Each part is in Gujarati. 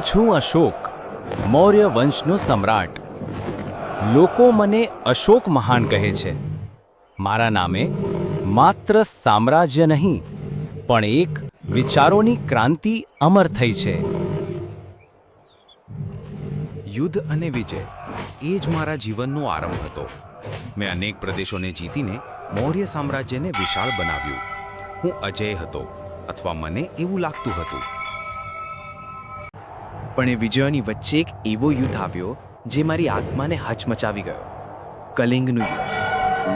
છું અશોક, મૌર્ય વંશનો સમ્રાટ. લોકો મને અશોક મહાન કહે છે. મારા નામે માત્ર સામ્રાજ્ય નહીં, પણ એક વિચારોની ક્રાંતિ અમર થઈ છે. યુદ્ધ અને વિજય એ જ મારા જીવનનો આરંભ હતો. મેં અનેક પ્રદેશોને જીતીને મૌર્ય સામ્રાજ્યને વિશાળ બનાવ્યું. હું અજેય હતો, અથવા મને એવું લાગતું હતું. પણ એ વિજયોની વચ્ચે એક એવો યુદ્ધ આવ્યો જે મારી આત્માને હચમચાવી ગયો. કલિંગનું યુદ્ધ.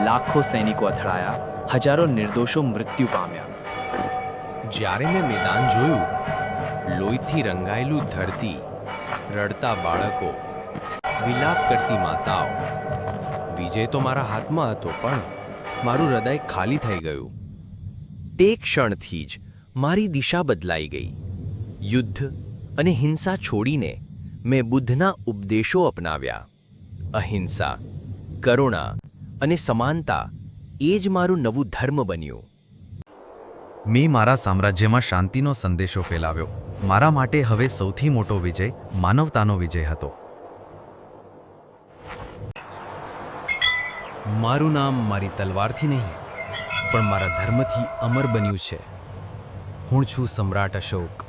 લાખો સૈનિકો અથડાયા, હજારો નિર્દોષો મૃત્યુ પામ્યા. જ્યારે મેં મેદાન જોયું, લોહીથી રંગાયેલું ધરતી, રડતા બાળકો, વિલાપ કરતી માતાઓ, વિજય તો મારા હાથમાં હતો, પણ મારું હૃદય ખાલી થઈ ગયું. તે ક્ષણથી જ મારી દિશા બદલાઈ ગઈ. યુદ્ધ અને હિંસા છોડીને મેં બુદ્ધના ઉપદેશો અપનાવ્યા. અહિંસા, કરુણા અને સમાનતા એ જ મારું નવું ધર્મ બન્યું. મેં મારા સામ્રાજ્યમાં શાંતિનો સંદેશો ફેલાવ્યો. મારા માટે હવે સૌથી મોટો વિજય માનવતાનો વિજય હતો. મારું નામ મારી તલવારથી નહીં, પણ મારા ધર્મથી અમર બન્યું છે. હું છું સમ્રાટ અશોક.